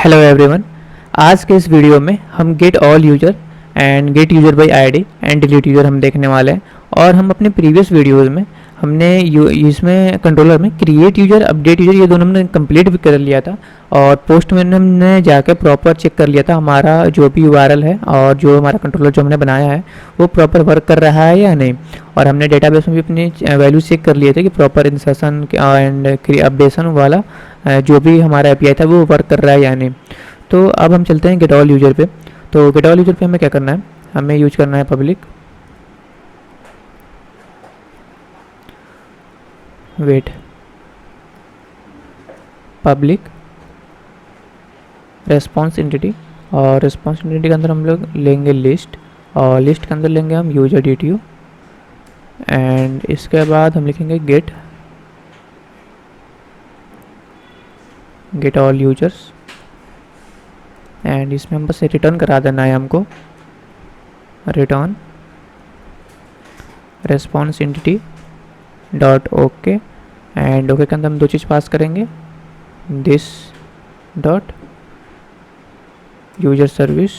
Hello everyone. आज के इस वीडियो में हम get all user and gate user bye ID and delete user हम देखने वाले हैं। और हम अपने प्रीवियस वीडियोस में हमने इसमें कंट्रोलर में क्रिएट यूजर अपडेट यूजर ये दोनों हमने कंप्लीट भी कर लिया था। और पोस्ट में हमने जाकर प्रॉपर चेक कर लिया था हमारा जो भी यूआरएल है और जो हमारा कंट्रोलर जो हमने बनाया है वो प्रॉपर वर्क कर रहा है या नहीं। और हमने डेटाबेस में भी अपनी वैल्यू चेक कर लिए थे कि प्रॉपर इंसर्शन एंड अपडेशन वाला जो भी हमारा एपीआई था वो वर्क कर रहा है या नहीं। तो अब हम चलते हैं गेट ऑल यूजर पे। तो गेट ऑल यूजर पे हमें क्या करना है, हमें यूज करना है पब्लिक पब्लिक रेस्पॉन्स एंटिटी। और रेस्पॉन्स एंटिटी के अंदर हम लोग लेंगे लिस्ट, और लिस्ट के अंदर लेंगे हम यूजर DTU। एंड इसके बाद हम लिखेंगे गेट ऑल यूजर्स। एंड इसमें हम बस रिटर्न करा देना है हमको, return response entity dot OK. And OK के अंदर हम दो चीज़ पास करेंगे, this dot user service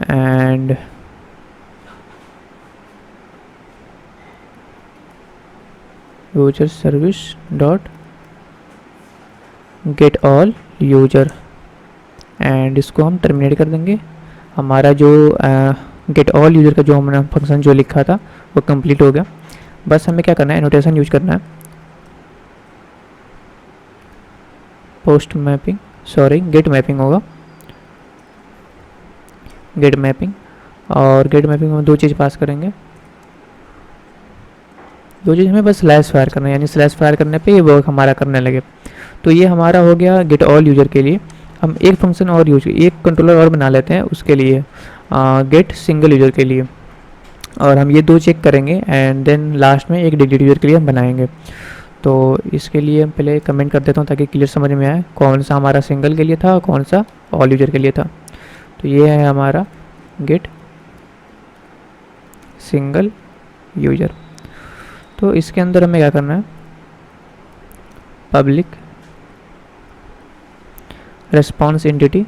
and user service dot get all user. And इसको हम टर्मिनेट कर देंगे। हमारा जो गेट ऑल यूजर का जो हमने फंक्शन जो लिखा था वो कंप्लीट हो गया। बस हमें क्या करना है, एनोटेशन यूज करना है, पोस्ट मैपिंग गेट मैपिंग होगा, गेट मैपिंग। और गेट मैपिंग में दो चीज़ पास करेंगे, दो चीज़ हमें बस स्लैश फायर करना है, यानी स्लैश फायर करने पे ये वर्क हमारा करने लगे। तो ये हमारा हो गया गेट ऑल यूजर के लिए। हम एक फंक्शन और एक कंट्रोलर और बना लेते हैं उसके लिए, गेट सिंगल यूजर के लिए। और हम ये दो चेक करेंगे एंड देन लास्ट में एक डिलीट यूजर के लिए हम बनाएंगे। तो इसके लिए हम पहले कमेंट कर देता हूँ ताकि क्लियर समझ में आए कौन सा हमारा सिंगल के लिए था और कौन सा ऑल यूजर के लिए था। तो ये है हमारा गेट सिंगल यूजर। तो इसके अंदर हमें क्या करना है, public response entity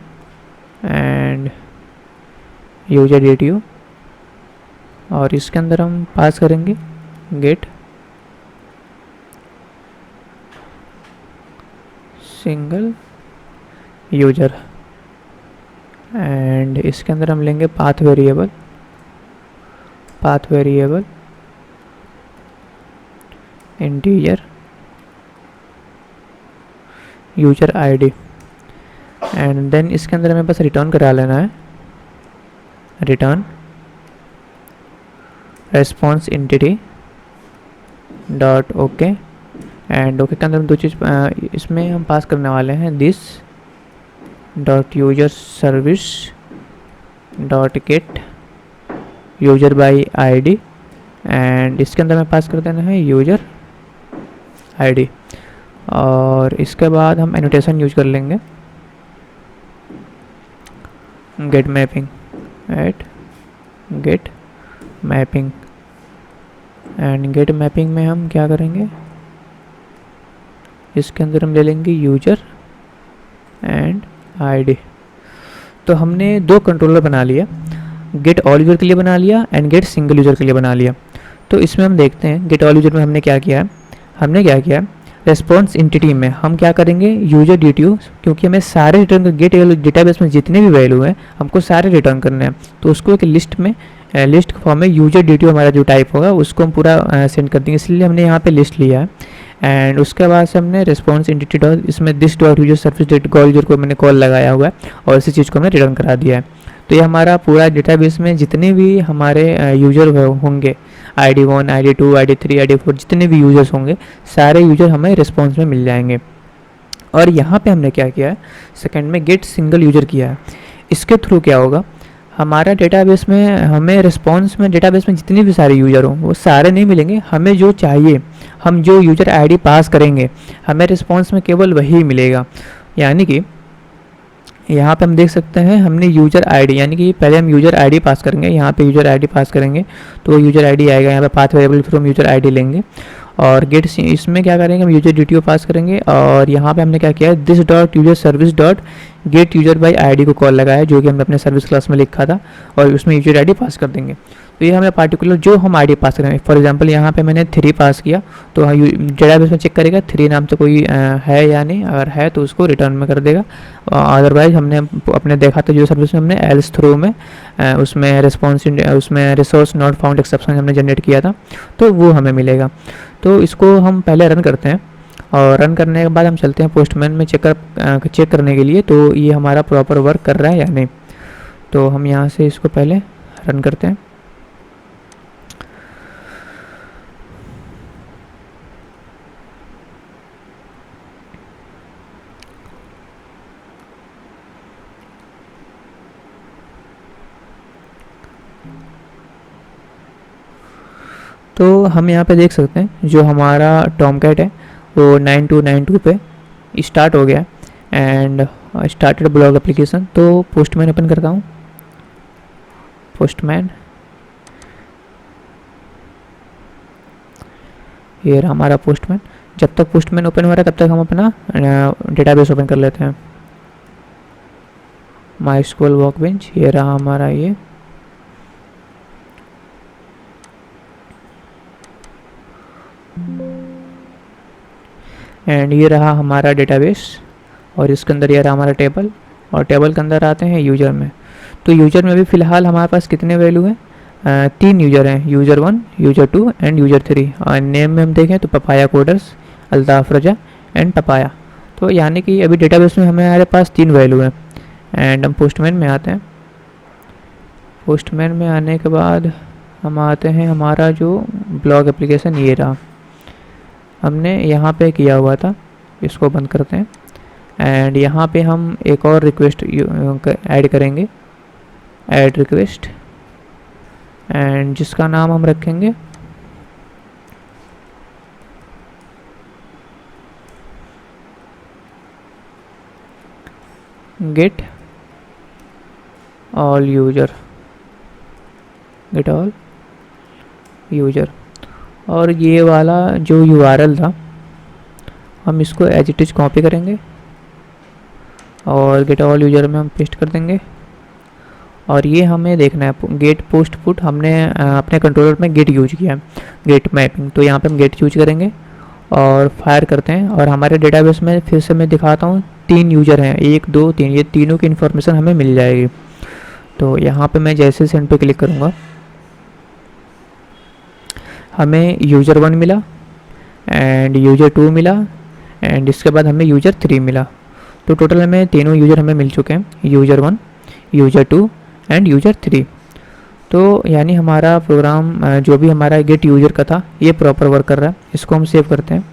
and user DTU। और इसके अंदर हम पास करेंगे गेट सिंगल यूजर। एंड इसके अंदर हम लेंगे path variable integer user ID। And then इसके अंदर हमें बस रिटर्न करा लेना है, return response entity dot OK. And OK के अंदर हम दो चीज़ इसमें हम पास करने वाले हैं, this dot user service dot get user by ID। And इसके अंदर हमें पास कर देना है यूजर ID। और इसके बाद हम एनोटेशन यूज कर लेंगे, get mapping and get mapping में हम क्या करेंगे, इसके अंदर हम ले लेंगे यूजर एंड ID। तो हमने दो कंट्रोलर बना लिया, गेट ऑल यूजर के लिए बना लिया एंड गेट सिंगल यूजर के लिए बना लिया। तो इसमें हम देखते हैं गेट ऑल यूजर में हमने क्या किया है, रेस्पॉन्स एंटिटी में हम क्या करेंगे, यूजर DTU, क्योंकि हमें सारे रिटर्न गेट डेटाबेस में जितने भी वैल्यू हैं हमको सारे रिटर्न करने हैं। तो उसको एक लिस्ट फॉर्म में यूजर DTU हमारा जो टाइप होगा उसको हम पूरा सेंड कर देंगे, इसलिए हमने यहाँ पे लिस्ट लिया है। एंड उसके बाद से हमने रेस्पॉन्स एंटिटी डॉट इसमें this dot user service dot call user को मैंने कॉल लगाया हुआ है और इसी चीज़ को हमने रिटर्न करा दिया है। तो ये हमारा पूरा डेटाबेस में जितने भी हमारे यूजर होंगे, ID1 ID2 ID3 ID4 जितने भी यूजर्स होंगे सारे यूजर हमें रिस्पॉन्स में मिल जाएंगे। और यहाँ पे हमने क्या किया है, सेकंड में गेट सिंगल यूजर किया है। इसके थ्रू क्या होगा, हमारा डेटाबेस में हमें रिस्पॉन्स में डेटाबेस में जितने भी सारे यूजर हों वो सारे नहीं मिलेंगे, हमें जो चाहिए हम जो यूजर ID पास करेंगे हमें रिस्पॉन्स में केवल वही मिलेगा। यानी कि यहाँ पे हम देख सकते हैं हमने यूजर आईडी, यानी कि पहले हम यूजर आईडी पास करेंगे, यहाँ पे यूजर आईडी पास करेंगे तो यूजर आईडी आएगा, यहाँ पे पाथ वेरिएबल फिर हम यूजर आईडी लेंगे और गेट इसमें क्या करेंगे, हम यूजर DTO पास करेंगे, और यहाँ पे हमने क्या किया है, this dot user service dot get user by ID को कॉल लगाया, जो कि हमने अपने सर्विस क्लास में लिखा था, और उसमें यूजर ID पास कर देंगे। तो ये हमें पार्टिकुलर जो हम ID पास करेंगे, फॉर एग्जांपल यहाँ पे मैंने 3 पास किया, तो डेटाबेस में चेक करेगा 3 नाम से कोई है या नहीं, अगर है तो उसको रिटर्न में कर देगा। अदरवाइज हमने अपने देखा था जो सर्विस में हमने एल्स थ्रो में उसमें रिसोर्स नॉट फाउंड एक्सेप्शन हमने जनरेट किया था, तो वो हमें मिलेगा। तो इसको हम पहले रन करते हैं, और रन करने के बाद हम चलते हैं पोस्टमैन में चेक करने के लिए, तो ये हमारा प्रॉपर वर्क कर रहा है या नहीं। तो हम यहाँ से इसको पहले रन करते हैं। तो हम यहाँ पे देख सकते हैं जो हमारा टॉमकैट है वो 9292 पे स्टार्ट हो गया एंड स्टार्टेड ब्लॉग एप्लीकेशन। तो पोस्टमैन ओपन करता हूँ, पोस्टमैन, ये रहा हमारा पोस्टमैन। जब तक पोस्टमैन ओपन हो रहा है तब तक हम अपना डेटाबेस ओपन कर लेते हैं। MySQL वर्कबेंच, ये रहा हमारा ये, एंड ये रहा हमारा डेटाबेस, और इसके अंदर ये रहा हमारा टेबल, और टेबल के अंदर आते हैं यूजर में। तो यूजर में भी फ़िलहाल हमारे पास कितने वैल्यू हैं, 3 यूजर हैं, यूजर 1, यूजर 2 एंड यूजर 3। और नेम में हम देखें तो papaya coders, Altaf Raza and papaya. तो यानी कि अभी डेटाबेस में हमारे पास 3 वैल्यू हैं। एंड हम पोस्टमैन में आते हैं। पोस्टमैन में आने के बाद हम आते हैं, हमारा जो ब्लॉग एप्लीकेशन ये रहा, हमने यहाँ पे किया हुआ था, इसको बंद करते हैं। एंड यहाँ पे हम एक और रिक्वेस्ट ऐड करेंगे, ऐड रिक्वेस्ट, एंड जिसका नाम हम रखेंगे get all user, get all user. और ये वाला जो URL था हम इसको एज इट इज कॉपी करेंगे और गेट ऑल यूजर में हम पेस्ट कर देंगे। और ये हमें देखना है गेट पोस्ट पुट, हमने अपने कंट्रोलर में गेट यूज किया है, गेट मैपिंग, तो यहाँ पे हम गेट यूज करेंगे और फायर करते हैं। और हमारे डेटाबेस में फिर से मैं दिखाता हूँ 3 यूजर हैं, 1 2 3, ये तीनों की इन्फॉर्मेशन हमें मिल जाएगी। तो यहाँ पे मैं जैसे सेंड पे क्लिक करूँगा हमें यूजर 1 मिला एंड यूजर 2 मिला एंड इसके बाद हमें यूजर 3 मिला। तो टोटल हमें तीनों यूजर हमें मिल चुके हैं, यूजर 1, यूजर 2 एंड यूजर 3। तो यानी हमारा प्रोग्राम जो भी हमारा गेट यूजर का था ये प्रॉपर वर्क कर रहा है। इसको हम सेव करते हैं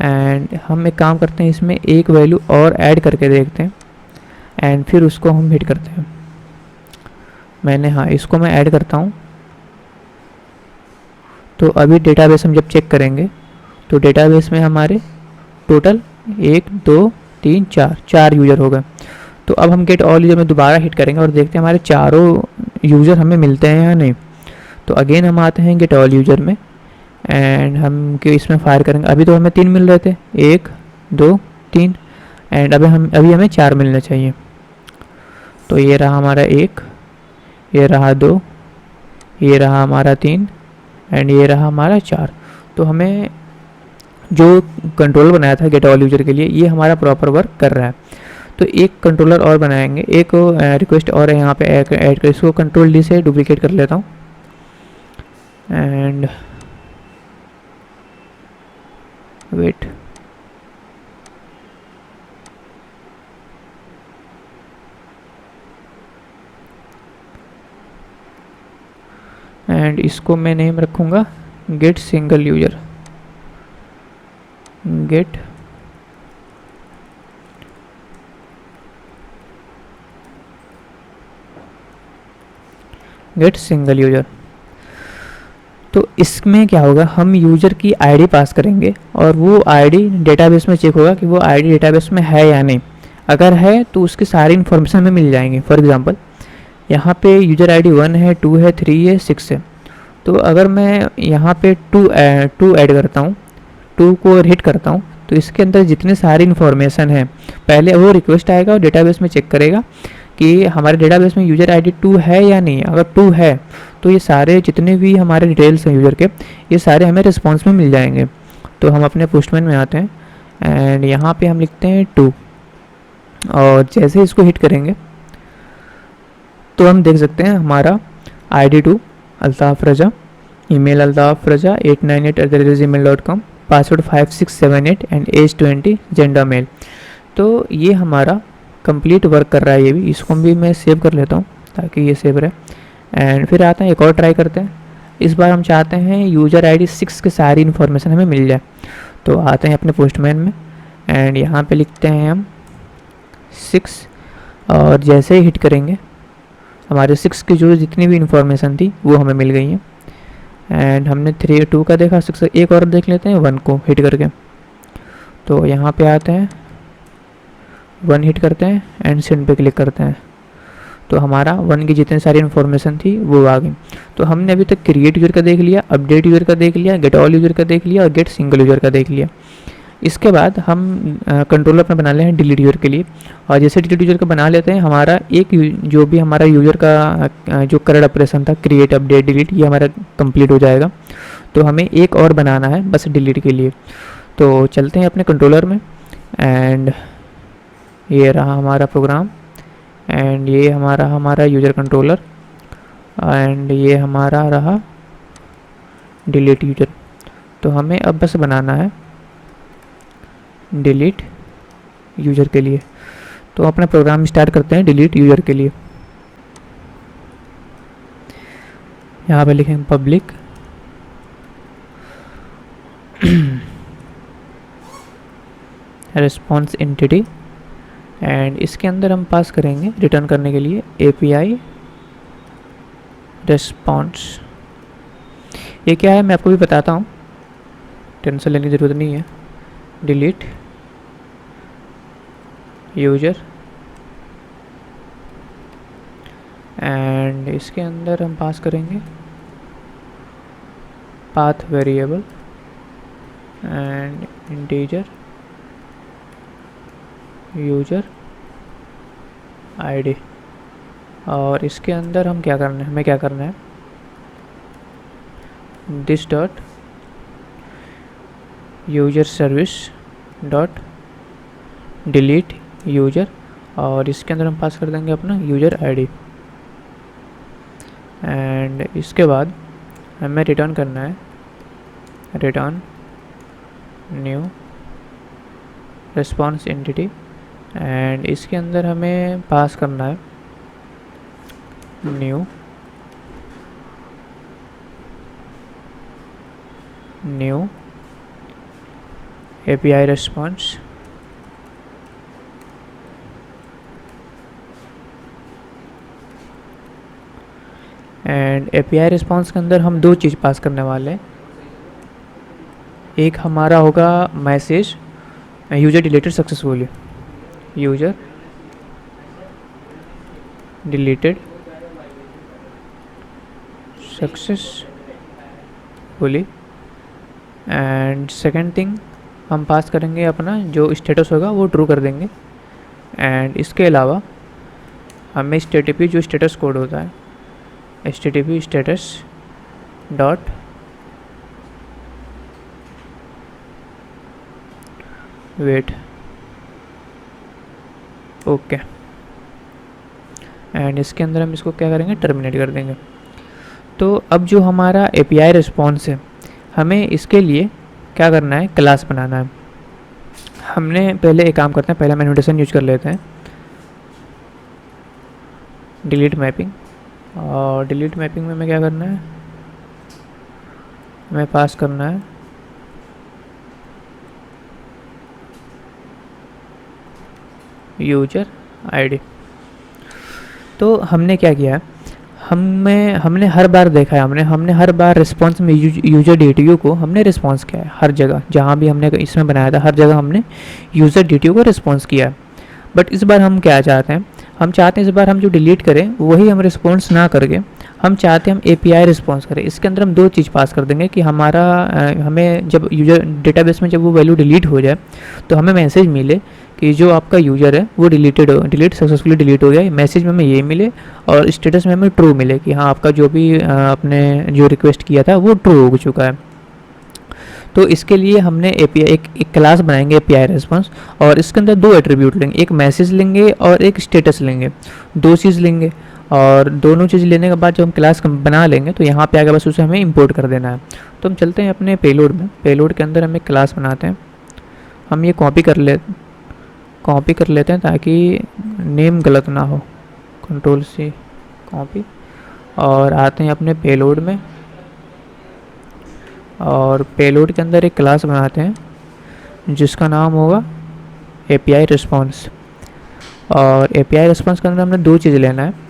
एंड हम एक काम करते हैं, इसमें एक वैल्यू और ऐड करके देखते हैं एंड फिर उसको हम हिट करते हैं। इसको मैं ऐड करता हूँ। तो अभी डेटाबेस हम जब चेक करेंगे तो डेटाबेस में हमारे टोटल 1 2 3 4 यूज़र हो गए। तो अब हम गेट ऑल यूज़र में दोबारा हिट करेंगे और देखते हैं हमारे चारों यूज़र हमें मिलते हैं या नहीं। तो अगेन हम आते हैं गेट ऑल यूज़र में एंड हम इसमें फायर करेंगे। अभी तो हमें 3 मिल रहे थे, 1 2 3 एंड अभी हमें 4 मिलने चाहिए। तो ये रहा हमारा 1, ये रहा 2, ये रहा हमारा 3 एंड ये रहा हमारा 4। तो हमें जो कंट्रोलर बनाया था गेट ऑल यूजर के लिए ये हमारा प्रॉपर वर्क कर रहा है। तो एक कंट्रोलर और बनाएंगे, एक रिक्वेस्ट और है यहाँ पे ऐड कर, इसको कंट्रोल डी से डुप्लीकेट कर लेता हूँ एंड वेट, एंड इसको मैं नेम रखूँगा get single user, get single user. तो इसमें क्या होगा, हम यूजर की आईडी पास करेंगे और वो आईडी डेटाबेस में चेक होगा कि वो आईडी डेटाबेस में है या नहीं। अगर है तो उसकी सारी इन्फॉर्मेशन हमें मिल जाएंगी। फॉर एग्जांपल यहाँ पे यूजर आईडी 1 है, 2 है, 3 है, 6 है। तो अगर मैं यहाँ पे टू ऐड करता हूँ, टू को हिट करता हूँ, तो इसके अंदर जितने सारी इन्फॉर्मेशन है पहले वो रिक्वेस्ट आएगा और डेटाबेस में चेक करेगा कि हमारे डेटाबेस में यूज़र आईडी 2 है या नहीं। अगर 2 है तो ये सारे जितने भी हमारे डिटेल्स हैं यूज़र के, ये सारे हमें रिस्पॉन्स में मिल जाएंगे। तो हम अपने पोस्टमैन में आते हैं एंड यहाँ पे हम लिखते हैं 2, और जैसे ही इसको हिट करेंगे तो हम देख सकते हैं हमारा ID2 Altaf Raza, email Altaf Raza 898@gmail.com, password 5678 and age 20, gender male. तो ये हमारा कंप्लीट वर्क कर रहा है। ये भी, इसको भी मैं सेव कर लेता हूँ ताकि ये सेव रहे। एंड फिर आते हैं, एक और ट्राई करते हैं। इस बार हम चाहते हैं यूज़र ID 6 की सारी इन्फॉर्मेशन हमें मिल जाए। तो आते हैं अपने पोस्टमैन में एंड यहाँ पे लिखते हैं हम 6, और जैसे ही हिट करेंगे हमारे 6 की जो जितनी भी इन्फॉर्मेशन थी वो हमें मिल गई है। एंड हमने 3 2 का देखा, 6 एक और देख लेते हैं 1 को हिट करके। तो यहाँ पे आते हैं, 1 हिट करते हैं एंड सेंड पे क्लिक करते हैं, तो हमारा 1 की जितनी सारी इन्फॉर्मेशन थी वो आ गई। तो हमने अभी तक क्रिएट यूज़र का देख लिया, अपडेट यूज़र का देख लिया, गेट ऑल यूज़र का देख लिया और गेट सिंगल यूज़र का देख लिया। इसके बाद हम कंट्रोलर अपना बना ले हैं डिलीट यूज़र के लिए, और जैसे डिलीट यूज़र का बना लेते हैं हमारा एक जो भी हमारा यूज़र का जो करंट ऑपरेशन था क्रिएट अपडेट डिलीट, ये हमारा कंप्लीट हो जाएगा। तो हमें एक और बनाना है बस डिलीट के लिए। तो चलते हैं अपने कंट्रोलर में एंड ये रहा हमारा प्रोग्राम एंड ये हमारा यूज़र कंट्रोलर एंड ये हमारा रहा डिलीट यूज़र। तो हमें अब बस बनाना है डिलीट यूज़र के लिए। तो अपना प्रोग्राम स्टार्ट करते हैं डिलीट यूज़र के लिए। यहाँ पे लिखेंगे पब्लिक रिस्पॉन्स एंटिटी एंड इसके अंदर हम पास करेंगे रिटर्न करने के लिए API रिस्पॉन्स। ये क्या है मैं आपको भी बताता हूँ, टेंशन लेने की ज़रूरत नहीं है। डिलीट यूज़र एंड इसके अंदर हम पास करेंगे path variable and integer user ID, और इसके अंदर हम क्या करना है, हमें क्या करना है this dot user service dot delete user, और इसके अंदर हम पास कर देंगे अपना यूज़र ID। एंड इसके बाद हमें रिटर्न करना है return new response entity and इसके अंदर हमें पास करना है new API response and API response के अंदर हम दो चीज़ पास करने वाले हैं। एक हमारा होगा message user deleted successfully, user deleted successfully, and second thing हम पास करेंगे अपना जो स्टेटस होगा वो ट्रू कर देंगे। एंड इसके अलावा हमें HTTP जो स्टेटस कोड होता है HTTP status dot wait OK, and इसके अंदर हम इसको क्या करेंगे टर्मिनेट कर देंगे। तो अब जो हमारा API रिस्पॉन्स है हमें इसके लिए क्या करना है, क्लास बनाना है। हमने पहले एक काम करते हैं, पहले हम एनोटेशन यूज कर लेते हैं डिलीट मैपिंग, और डिलीट मैपिंग में हमें क्या करना है, हमें पास करना है यूज़र ID। तो हमने क्या किया है, हमने हर बार देखा है, हमने हर बार रिस्पॉन्स में यूज़र DTU को हमने रिस्पॉन्स किया है। हर जगह जहाँ भी हमने इसमें बनाया था हर जगह हमने यूज़र DTU को रिस्पॉन्स किया है। बट इस बार हम क्या चाहते हैं, हम चाहते हैं इस बार हम जो डिलीट करें वही हम रिस्पॉन्स ना करके हम चाहते हैं हम API रिस्पॉन्स करें। इसके अंदर हम दो चीज़ पास कर देंगे कि हमारा हमें जब यूजर डेटाबेस में जब वो वैल्यू डिलीट हो जाए तो हमें मैसेज मिले कि जो आपका यूज़र है वो डिलीट सक्सेसफुली डिलीट हो गया। मैसेज में हमें ये मिले और स्टेटस में हमें ट्रू मिले कि हाँ आपका जो भी आपने जो रिक्वेस्ट किया था वो ट्रू हो चुका है। तो इसके लिए हमने API एक क्लास बनाएंगे API रिस्पॉन्स, और इसके अंदर दो एट्रीब्यूट लेंगे, एक मैसेज लेंगे और एक स्टेटस लेंगे, दो चीज़ लेंगे। और दोनों चीज़ लेने के बाद जब हम क्लास बना लेंगे तो यहाँ पे आगे बस उसे हमें इंपोर्ट कर देना है। तो हम चलते हैं अपने पेलोड में, पेलोड के अंदर हम एक क्लास बनाते हैं। हम ये कॉपी कर लेते हैं ताकि नेम गलत ना हो। Ctrl+C कॉपी, और आते हैं अपने पेलोड में, और पेलोड के अंदर एक क्लास बनाते हैं जिसका नाम होगा API रिस्पॉन्स। और API रिस्पॉन्स के अंदर हमने दो चीज़ लेना है।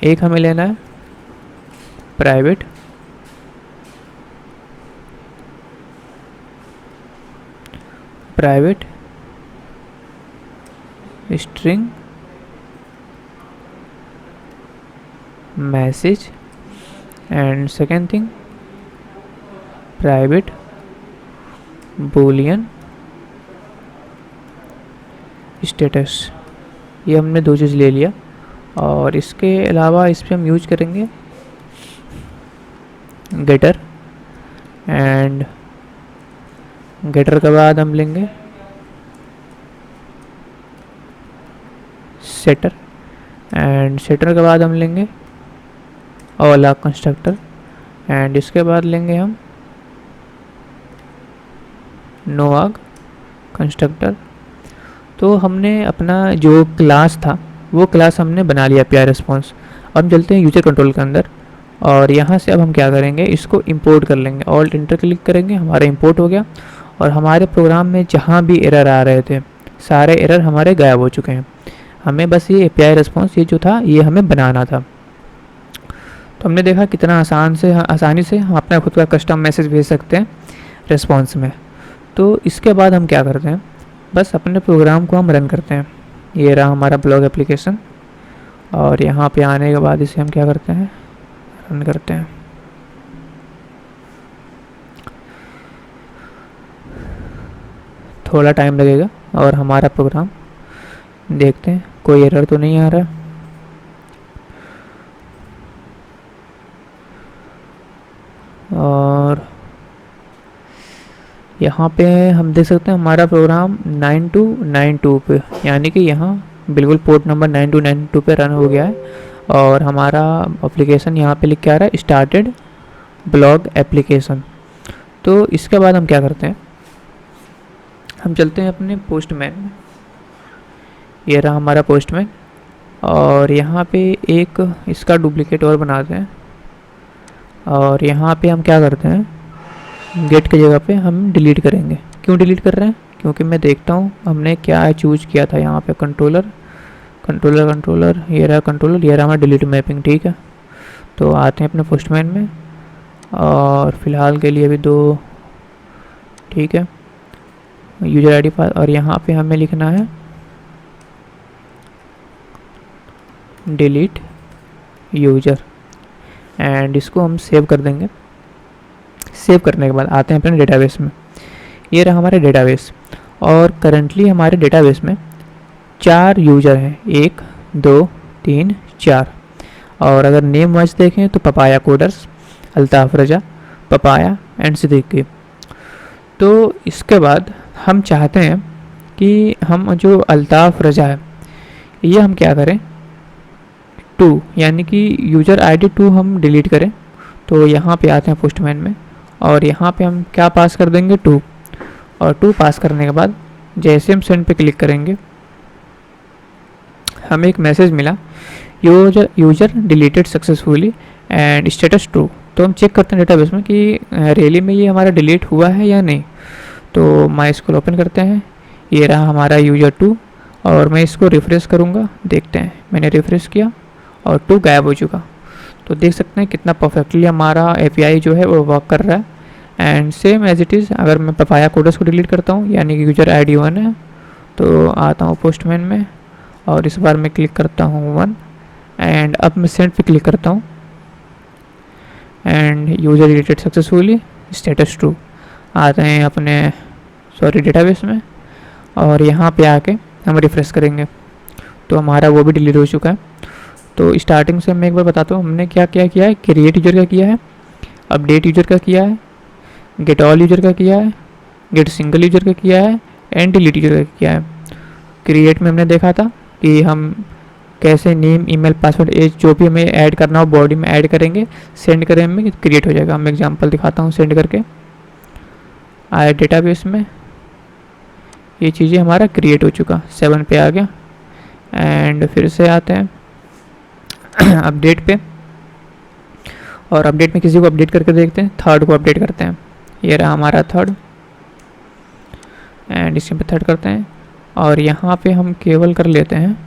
एक हमें लेना है private string message, and second thing private Boolean status. ये हमने दो चीज़ ले लिया। और इसके अलावा इस पर हम यूज करेंगे गेटर, एंड गेटर के बाद हम लेंगे सेटर, एंड सेटर के बाद हम लेंगे ओला कंस्ट्रक्टर, एंड इसके बाद लेंगे हम नोआग कंस्ट्रक्टर। तो हमने अपना जो क्लास था वो क्लास हमने बना लिया API रिस्पॉन्स। अब हम चलते हैं यूजर कंट्रोल के अंदर, और यहाँ से अब हम क्या करेंगे, इसको इंपोर्ट कर लेंगे। ऑल्ट इंटर क्लिक करेंगे, हमारा इंपोर्ट हो गया। और हमारे प्रोग्राम में जहाँ भी एरर आ रहे थे सारे एरर हमारे गायब हो चुके हैं। हमें बस ये API रिस्पॉन्स ये जो था ये हमें बनाना था। तो हमने देखा कितना आसानी से हम अपना खुद का कस्टम मैसेज भेज सकते हैं रिस्पॉन्स में। तो इसके बाद हम क्या करते हैं, बस अपने प्रोग्राम को हम रन करते हैं। ये रहा हमारा ब्लॉग एप्लीकेशन, और यहाँ पे आने के बाद इसे हम क्या करते हैं, रन करते हैं। थोड़ा टाइम लगेगा और हमारा प्रोग्राम देखते हैं कोई एरर तो नहीं आ रहा। और यहाँ पे हम देख सकते हैं हमारा प्रोग्राम 9292 पे, यानी कि यहाँ बिल्कुल पोर्ट नंबर 9292 पे रन हो गया है। और हमारा एप्लीकेशन यहाँ पे लिख के आ रहा है स्टार्टेड ब्लॉग एप्लीकेशन। तो इसके बाद हम क्या करते हैं, हम चलते हैं अपने पोस्टमैन में। ये रहा हमारा पोस्टमैन, और यहाँ पे एक इसका डुप्लीकेट और बनाते हैं। और यहाँ पे हम क्या करते हैं, गेट की जगह पे हम डिलीट करेंगे। क्यों डिलीट कर रहे हैं, क्योंकि मैं देखता हूँ हमने क्या चूज किया था। यहाँ पे कंट्रोलर, ये रहा कंट्रोलर, ये रहा हमारा डिलीट मैपिंग, ठीक है। तो आते हैं अपने पोस्टमैन में, और फिलहाल के लिए भी दो, ठीक है, यूजर ID पास। और यहाँ पे हमें लिखना है डिलीट यूजर, एंड इसको हम सेव कर देंगे। सेव करने के बाद आते हैं अपने डेटाबेस में। ये रहा हमारा डेटाबेस, और करंटली हमारे डेटाबेस में 4 यूजर हैं, 1 2 3 4। और अगर नेम वाइज देखें तो papaya coders, Altaf Raza, papaya and Siddiqui. तो इसके बाद हम चाहते हैं कि हम जो अल्ताफ़ रजा है ये हम क्या करें, 2 यानी कि यूजर ID 2 हम डिलीट करें। तो यहाँ पे आते हैं पोस्टमैन में, और यहाँ पे हम क्या पास कर देंगे, 2। और 2 पास करने के बाद जैसे हम सेंड पे क्लिक करेंगे हमें एक मैसेज मिला, user deleted successfully and status true. तो हम चेक करते हैं डेटाबेस में कि रियली में ये हमारा डिलीट हुआ है या नहीं। तो मैं इसको ओपन करते हैं, ये रहा हमारा यूजर 2, और मैं इसको रिफ्रेश करूँगा, देखते हैं। मैंने रिफ्रेश किया और 2 गायब हो चुका। तो देख सकते हैं कितना परफेक्टली हमारा API जो है वो वर्क कर रहा है। And same as it is अगर मैं पपाया कोडर्स को डिलीट करता हूँ, यानी कि यूजर ID 1 है, तो आता हूँ पोस्टमैन में, और इस बार मैं क्लिक करता हूँ 1, एंड अब मैं सेंड पे क्लिक करता हूँ। End user related successfully status true. आते हैं अपने डेटाबेस में और यहाँ पे आके हम रिफ्रेश करेंगे तो हमारा वो भी डिलीट हो चुका है। तो स्टार्टिंग से मैं एक बार बताता हूँ हमने क्या क्या किया है। क्रिएट यूज़र का किया है, अपडेट यूज़र का किया है, गेट ऑल यूज़र का किया है, गेट सिंगल यूज़र का किया है एंड डिलीट यूज़र का किया है। क्रिएट में हमने देखा था कि हम कैसे नेम, ईमेल, पासवर्ड, एज जो भी हमें ऐड करना हो बॉडी में ऐड करेंगे, सेंड करें में क्रिएट हो जाएगा। मैं एग्जांपल दिखाता हूँ सेंड करके। आया डेटाबेस में, ये चीज़ें हमारा क्रिएट हो चुका, 7 पे आ गया। एंड फिर से आते हैं अपडेट पे और अपडेट में किसी को अपडेट करके देखते हैं, थर्ड को अपडेट करते हैं। ये रहा हमारा थर्ड एंड इसके पे थर्ड करते हैं और यहाँ पे हम केवल कर लेते हैं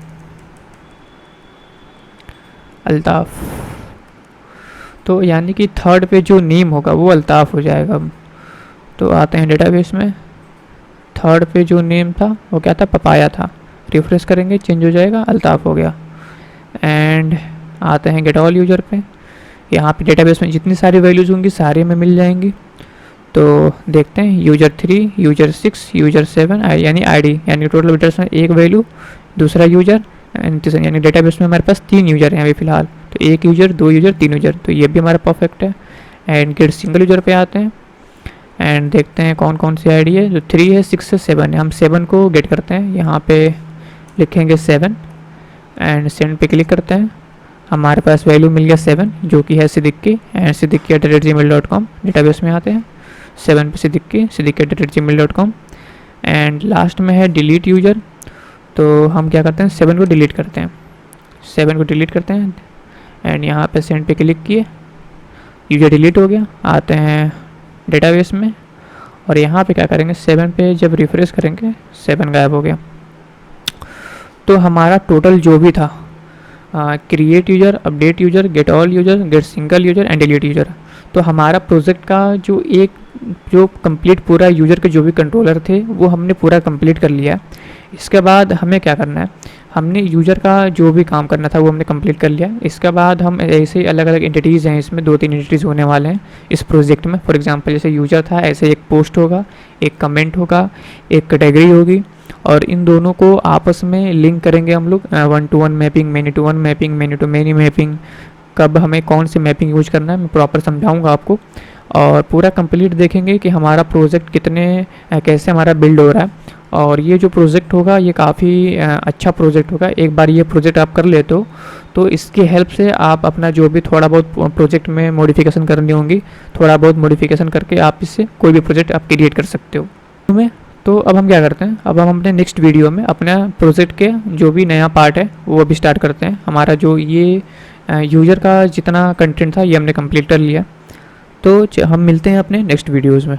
अल्ताफ़। तो यानी कि थर्ड पे जो नेम होगा वो अल्ताफ़ हो जाएगा। अब तो आते हैं डेटाबेस में, थर्ड पे जो नेम था वो क्या था, पपाया था। रिफ्रेश करेंगे चेंज हो जाएगा, अल्ताफ़ हो गया। एंड आते हैं गेट ऑल यूज़र पे, यहाँ पे डेटाबेस में जितनी सारी वैल्यूज़ होंगी सारी हमें मिल जाएंगी। तो देखते हैं यूज़र 3, यूज़र 6, यूज़र 7 यानी आईडी, यानी टोटल यूजर्स में एक वैल्यू, दूसरा यूज़र एंड तीसरा, यानी डेटाबेस में हमारे पास 3 यूज़र हैं अभी फ़िलहाल। तो एक यूज़र, 2 यूज़र, 3 यूज़र, तो ये भी हमारा परफेक्ट है। एंड गेट सिंगल यूज़र पे आते हैं एंड देखते हैं कौन कौन सी आईडी है। जो 3 है, 6 है, 7 है, हम 7 को गेट करते हैं। यहाँ पे लिखेंगे 7 एंड सेंड पे क्लिक करते हैं। हमारे पास वैल्यू मिल गया 7 जो कि है सिद्दीकी एंड siddiki@gmail.com। डेटाबेस में आते हैं 7 पे siddiki@gmail.com एंड लास्ट में है डिलीट यूज़र। तो हम क्या करते हैं 7 को डिलीट करते हैं, 7 को डिलीट करते हैं एंड यहाँ पे सेंड पे क्लिक किए, यूज़र डिलीट हो गया। आते हैं डेटाबेस में और यहाँ पे क्या करेंगे 7 पे जब रिफ्रेश करेंगे 7 गायब हो गया। तो हमारा टोटल जो भी था create user, update user, get all user, get single user and delete user, तो हमारा प्रोजेक्ट का जो कंप्लीट पूरा यूज़र के जो भी कंट्रोलर थे वो हमने पूरा कंप्लीट कर लिया। इसके बाद हमें क्या करना है, हमने यूज़र का जो भी काम करना था वो हमने कंप्लीट कर लिया। इसके बाद हम ऐसे अलग अलग एंटिटीज़ हैं, इसमें 2-3 एंटिटीज़ होने वाले हैं इस प्रोजेक्ट में। फॉर एग्जांपल जैसे यूज़र था ऐसे एक पोस्ट होगा, एक कमेंट होगा, एक कैटेगरी होगी और इन दोनों को आपस में लिंक करेंगे हम लोग। 1-to-1 मैपिंग, मैनी-to-1 मैपिंग, मैनी-to-मैनी मैपिंग, कब हमें कौन सी मैपिंग यूज करना है मैं प्रॉपर समझाऊंगा आपको। और पूरा कंप्लीट देखेंगे कि हमारा प्रोजेक्ट कैसे हमारा बिल्ड हो रहा है। और ये जो प्रोजेक्ट होगा ये काफ़ी अच्छा प्रोजेक्ट होगा। एक बार ये प्रोजेक्ट आप कर लेते हो तो इसकी हेल्प से आप अपना जो भी थोड़ा बहुत प्रोजेक्ट में मॉडिफिकेशन करनी होंगी, थोड़ा बहुत मॉडिफिकेशन करके आप इससे कोई भी प्रोजेक्ट आप क्रिएट कर सकते हो। तो अब हम क्या करते हैं, अब हम अपने नेक्स्ट वीडियो में अपना प्रोजेक्ट के जो भी नया पार्ट है वो अभी स्टार्ट करते हैं। हमारा जो ये यूज़र का जितना कंटेंट था ये हमने कंप्लीट कर लिया। तो हम मिलते हैं अपने नेक्स्ट वीडियोज़ में।